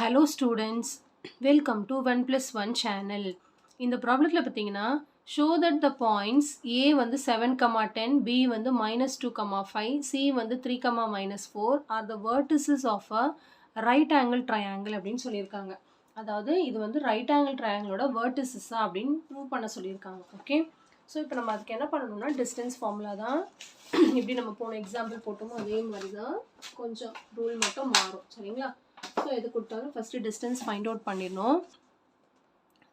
Hello students, welcome to 1 plus 1 channel. இந்த ப்ராப்ளத்தில் பார்த்தீங்கன்னா show that the points A வந்து 7, 10, B வந்து -2, 5, C வந்து 3, -4 are the vertices of a right angle triangle அப்படின்னு சொல்லியிருக்காங்க. அதாவது இது வந்து ரைட் ஆங்கிள் ட்ரையாங்கிளோட வேர்டிசஸா அப்படின்னு ப்ரூவ் பண்ண சொல்லியிருக்காங்க. ஓகே, ஸோ இப்போ நம்ம அதுக்கு என்ன பண்ணணும்னா டிஸ்டன்ஸ் ஃபார்முலா தான். இப்படி நம்ம போன எக்ஸாம்பிள் போட்டோமோ அதே மாதிரி தான், கொஞ்சம் ரூல் மட்டும் மாறும். சரிங்களா? ஸோ எது கொடுத்தாலும் ஃபஸ்ட்டு டிஸ்டன்ஸ் ஃபைண்ட் அவுட் பண்ணிடணும்.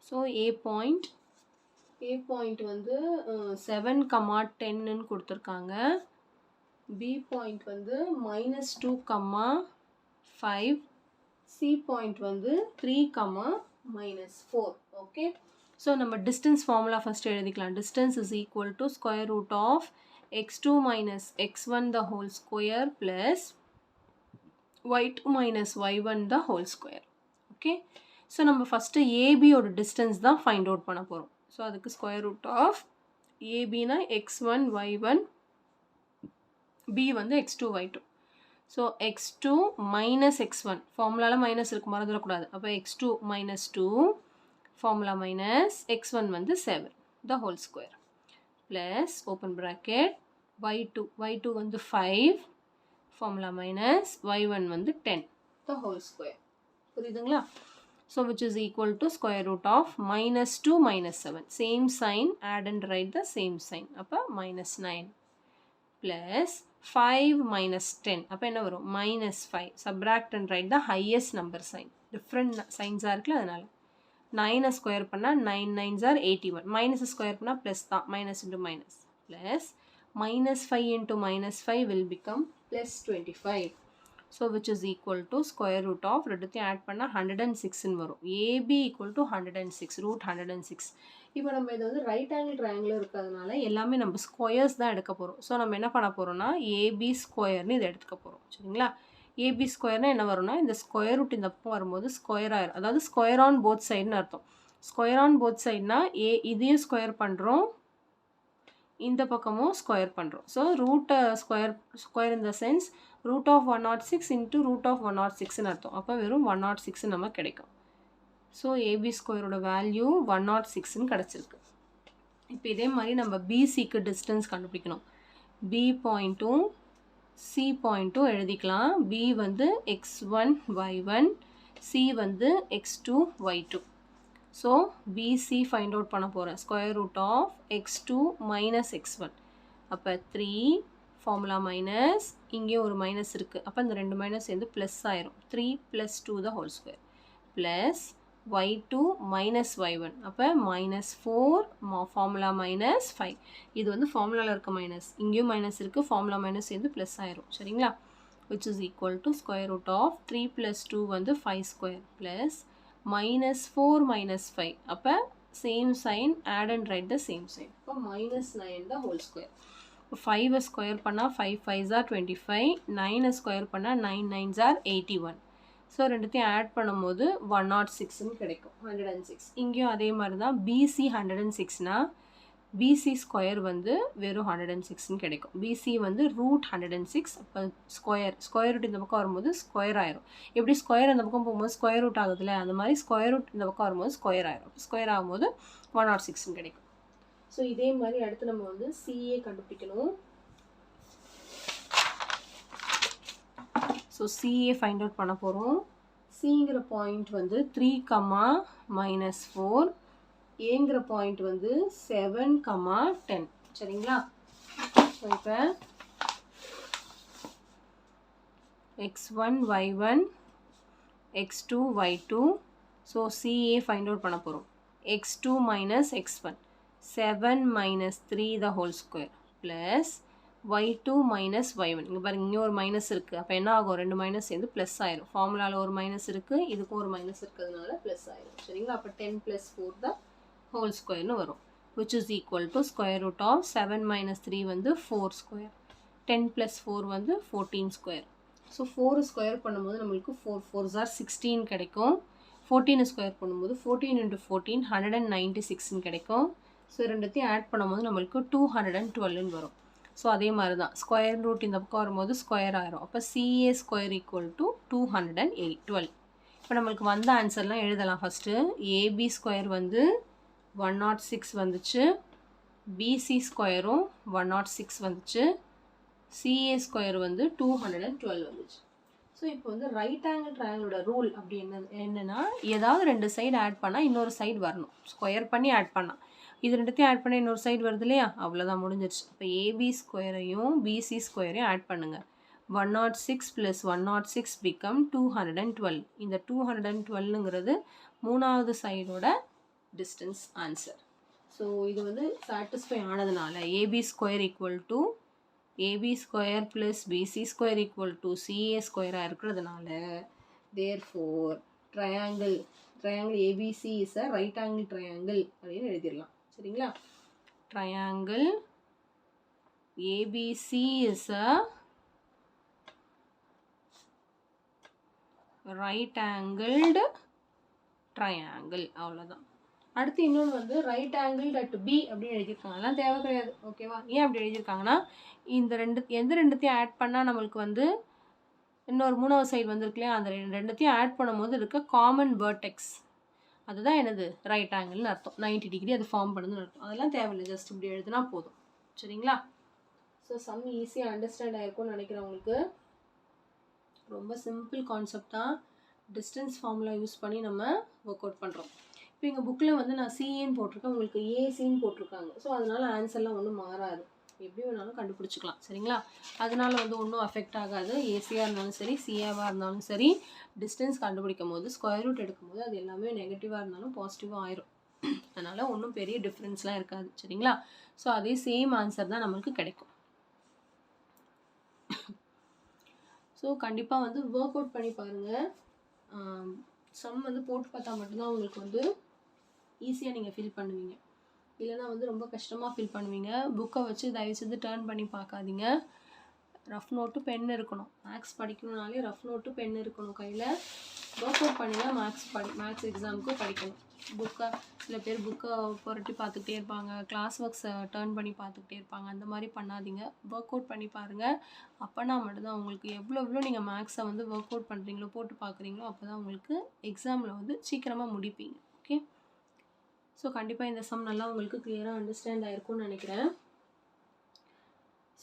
ஸோ ஏ பாயிண்ட் வந்து 7, 10ன்னு கொடுத்துருக்காங்க. பி பாயிண்ட் வந்து -2, 5. சி பாயிண்ட் வந்து 3, -4. ஓகே, ஸோ நம்ம டிஸ்டன்ஸ் ஃபார்முலா ஃபஸ்ட்டு எழுதிக்கலாம். Distance is equal to square root of x2 minus x1 the whole square plus y2 minus y1 the whole square. Okay, so நம்ம first ஏபியோட distance தான் find out பண்ண போகிறோம். So அதுக்கு square root of ஏபினா x1 y1, b வந்து x2 y2. So x2 minus x1 ஃபார்முலாவில் minus இருக்கு, மறந்துடக்கூடாது. அப்போ x2 minus 2 formula minus x1 வந்து 7 the whole square plus open bracket y2 வந்து 5 formula minus y1 வந்து 10 the whole square. புரியுதுங்களா? So which is equal to square root of -2 -7. Same sign, add and write the same sign. அப்போ -9 plus 5 minus 10. அப்போ என்ன வரும்? -5. Subtract and write the highest number sign. Different signs இருக்குல்ல, அதனால 9 square பண்ணால் 9 9s are 81. Minus square பண்ணால் plus தான், minus into minus plus -5 into -5 will become +25. So which is equal to square root of ரெண்டுத்தையும் add பண்ணால் 106ன்னு வரும். AB equal to 106 root 106. இப்போ நம்ம இதை வந்து ரைட் ஆங்கிள் ட்ரையாங்கிள் இருக்கிறதுனால எல்லாமே நம்ம ஸ்கொயர்ஸ் தான் எடுக்க போகிறோம். ஸோ நம்ம என்ன பண்ண போகிறோம்னா ஏபி ஸ்கொயர்னு இதை எடுத்துக்க போகிறோம். சரிங்களா? ஏபி ஸ்கொயர்னால் என்ன வரும்னா, இந்த ஸ்கொயர் ரூட் இந்த பக்கம் வரும்போது ஸ்கொயர் ஆயிரும். அதாவது ஸ்கொயர் ஆன் போத் சைடுன்னு அர்த்தம். ஸ்கொயர் ஆன் போத் சைடுனா இதையும் ஸ்கொயர் பண்ணுறோம், இந்த பக்கமும் ஸ்கொயர் பண்ணுறோம். ஸோ ரூட்டை ஸ்கொயர் இந்த sense root of 106 into root of 106ன்னு அர்த்தம். அப்போ வெறும் 106 நமக்கு கிடைக்கும். ஸோ ஏபி ஸ்கொயரோட வேல்யூ 106ன்னு கிடச்சிருக்கு. இப்போ இதே மாதிரி நம்ம பிசிக்கு டிஸ்டன்ஸ் கண்டுபிடிக்கணும். பி பாயிண்ட்டும் சி பாயிண்ட்டும் எழுதிக்கலாம். பி வந்து x1 y1, சி வந்து x2 y2. So PC find out பண்ண போகிறேன். Square root of x2 minus x1. அப்போ 3 ஃபார்முலா மைனஸ், இங்கேயும் ஒரு மைனஸ் இருக்குது. அப்போ இந்த ரெண்டு மைனஸ் சேர்ந்து ப்ளஸ் ஆயிரும். 3 + 2 the whole square plus y2 minus y1. அப்போ -4 ஃபார்முலா மைனஸ் 5. இது வந்து ஃபார்முலாவில் இருக்க மைனஸ், இங்கேயும் மைனஸ் இருக்குது, ஃபார்முலா மைனஸ் சேர்ந்து ப்ளஸ் ஆயிரும். சரிங்களா? which is equal to square root of 3 + 2 வந்து 5 ஸ்கொயர் ப்ளஸ் -4 - 5. அப்போ same sign, add and write the same sign. அப்போ -9 the whole square. 5 ஸ்கொயர் பண்ணால் 5 5s are 25, 9 ஸ்கொயர் பண்ணால் 9 9s are 81. ஸோ ரெண்டுத்தையும் ஆட் பண்ணும்போது 106ன்னு கிடைக்கும். 106. இங்கேயும் அதே மாதிரி தான். பிசி 106னா பிசி ஸ்கொயர் வந்து வெறும் 106ன்னு கிடைக்கும். பிசி வந்து ரூட் 106. அப்போ ஸ்கொயர் ரூட் இந்த பக்கம் வரும்போது ஸ்கொயர் ஆயிரும். எப்படி ஸ்கொயர் அந்த பக்கம் போகும்போது ஸ்கொயர் ரூட் ஆகுதுல்ல, அந்த மாதிரி ஸ்கொயர் ரூட் இந்த பக்கம் வரும்போது ஸ்கொயர் ஆயிரும். ஸ்கொயர் ஆகும்போது 106ன்னு கிடைக்கும். ஸோ இதே மாதிரி அடுத்து நம்ம வந்து சிஏ கண்டுபிடிக்கணும். ஸோ சிஏ ஃபைண்ட் அவுட் பண்ண போகிறோம். சிங்கிற பாயிண்ட் வந்து 3, -4. ஏங்கிற பாயிண்ட் வந்து 7, 10. சரிங்களா? ஸோ இப்போ x1 y1, x2 y2. So CA find out பண்ண போகிறோம். x2 minus x1, 7 - 3 the whole square plus y2 minus y1. இங்கே பாருங்க, இங்கே ஒரு மைனஸ் இருக்குது. அப்போ என்ன ஆகும்? ரெண்டு மைனஸ் சேர்ந்து ப்ளஸ் ஆயிரும். ஃபார்முலாவில் ஒரு மைனஸ் இருக்குது, இதுக்கும் ஒரு மைனஸ் இருக்கிறதுனால ப்ளஸ் ஆயிரும். சரிங்களா? அப்போ 10 + 4 the whole squareனு வரும். which is equal to square root of 7 - 3 வந்து 4 ஸ்கொயர், 10 + 4 வந்து 14 ஸ்கொயர். ஸோ 4 ஸ்கொயர் பண்ணும்போது நம்மளுக்கு 4 4s are 16 கிடைக்கும். 14 ஸ்கொயர் பண்ணும்போது 14 × 14 196ன்னு கிடைக்கும். ஸோ ரெண்டுத்தையும் ஆட் பண்ணும்போது நம்மளுக்கு 212ன்னு வரும். ஸோ அதே மாதிரி தான் ஸ்கொயர் ரூட் இந்த பக்கம் வரும்போது ஸ்கொயர் ஆயிரும். அப்போ சிஏ ஸ்கொயர் ஈக்குவல் டு 212. இப்போ நம்மளுக்கு வந்த ஆன்சர்லாம் எழுதலாம். ஃபஸ்ட்டு ஏபி ஸ்கொயர் வந்து 106 வந்துச்சு, பிசி ஸ்கொயரும் 106 வந்துச்சு, சிஏ ஸ்கொயர் வந்து 212 வந்துச்சு. ஸோ இப்போ வந்து ரைட் ஆங்கிள் ட்ரையாங்கிளோட ரூல் அப்படி என்னன்னா ஏதாவது 2 சைடு ஆட் பண்ணால் இன்னொரு சைடு வரணும். ஸ்கொயர் பண்ணி ஆட் பண்ணால் இது ரெண்டுத்தையும் ஆட் பண்ணால் இன்னொரு சைடு வருது இல்லையா, அவ்வளோதான் முடிஞ்சிருச்சு. இப்போ ஏபி ஸ்கொயரையும் பிசி ஸ்கொயரையும் ஆட் பண்ணுங்கள். 106 + 106 become 212. இந்த 212ங்கிறது மூணாவது சைடோட டிஸ்டன்ஸ் ஆன்சர். ஸோ இது வந்து சாட்டிஸ்ஃபை ஆனதுனால AB square equal to AB square plus BC square equal to CA ஸ்கொயராக இருக்கிறதுனால therefore triangle ABC is a right angle triangle அப்படின்னு எழுதிடலாம். சரிங்களா? Triangle ABC is a right angled triangle. அவ்வளோதான். அடுத்து இன்னொன்று வந்து ரைட் ஆங்கிள் அட் பி அப்படின்னு எழுதியிருக்காங்க. அதெல்லாம் தேவை கிடையாது. ஓகேவா? ஏன் அப்படி எழுதியிருக்காங்கன்னா இந்த எந்த ரெண்டுத்தையும் ஆட் பண்ணால் நம்மளுக்கு வந்து இன்னொரு மூணாவது சைடு வந்துருக்கு இல்லையா, அந்த ரெண்டுத்தையும் ஆட் பண்ணும்போது இருக்க காமன் வேர்டெக்ஸ் அதுதான் என்னது ரைட் ஆங்கிள்னு அர்த்தம். 90 டிகிரி அது ஃபார்ம் பண்ணுதுன்னு அர்த்தம். அதெல்லாம் தேவையில்லை, ஜஸ்ட் இப்படி எழுதுனா போதும். சரிங்களா? ஸோ சம் ஈஸியாக அண்டர்ஸ்டாண்ட் ஆகிருக்கும்னு நினைக்கிறேன் உங்களுக்கு. ரொம்ப சிம்பிள் கான்செப்ட் தான். டிஸ்டன்ஸ் ஃபார்முலா யூஸ் பண்ணி நம்ம ஒர்க் அவுட் பண்ணுறோம். இப்போ எங்கள் புக்கில் வந்து நான் சிஏன்னு போட்டிருக்கேன், உங்களுக்கு ஏசின்னு போட்டிருக்காங்க. ஸோ அதனால் ஆன்சர்லாம் ஒன்றும் மாறாது, எப்படி வேணாலும் கண்டுபிடிச்சிக்கலாம். சரிங்களா? அதனால் வந்து ஒன்றும் அஃபெக்ட் ஆகாது. ஏசியாக இருந்தாலும் சரி, சிஏவாக இருந்தாலும் சரி, டிஸ்டன்ஸ் கண்டுபிடிக்கும் போது ஸ்கொயர் ரூட் எடுக்கும்போது அது எல்லாமே நெகட்டிவாக இருந்தாலும் பாசிட்டிவாக ஆயிரும். அதனால் ஒன்றும் பெரிய டிஃப்ரென்ஸ்லாம் இருக்காது. சரிங்களா? ஸோ அதே சேம் ஆன்சர் தான் நம்மளுக்கு கிடைக்கும். ஸோ கண்டிப்பாக வந்து ஒர்க் அவுட் பண்ணி பாருங்கள். சம் வந்து போட்டு பார்த்தா மட்டும்தான் உங்களுக்கு வந்து ஈஸியாக நீங்கள் ஃபீல் பண்ணுவீங்க. இல்லைனா வந்து ரொம்ப கஷ்டமாக ஃபீல் பண்ணுவீங்க. புக்கை வச்சு தயவுசெய்து டேர்ன் பண்ணி பார்க்காதீங்க. ரஃப் நோட்டு பென் இருக்கணும். மேக்ஸ் படிக்கணும்னாலே ரஃப் நோட்டு பென் இருக்கணும் கையில். ஒர்க் அவுட் பண்ணி தான் மேக்ஸ் எக்ஸாமுக்கு படிக்கணும். சில பேர் புக்கை புரட்டி பார்த்துக்கிட்டே இருப்பாங்க, கிளாஸ் ஒர்க்ஸை டேர்ன் பண்ணி பார்த்துக்கிட்டே இருப்பாங்க. அந்த மாதிரி பண்ணாதீங்க. ஒர்க் அவுட் பண்ணி பாருங்கள். அப்போனா மட்டும்தான் உங்களுக்கு எவ்வளோ நீங்கள் மேக்ஸை வந்து ஒர்க் அவுட் பண்ணுறீங்களோ, போட்டு பார்க்குறீங்களோ, அப்போ தான் உங்களுக்கு எக்ஸாமில் வந்து சீக்கிரமாக முடிப்பீங்க. ஓகே? ஸோ கண்டிப்பாக இந்த சம் நல்லா உங்களுக்கு கிளியராக அண்டர்ஸ்டாண்ட் ஆகிருக்கும்னு நினைக்கிறேன்.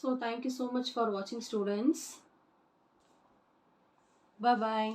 So thank you so much for வாட்சிங் ஸ்டூடெண்ட்ஸ். Bye bye.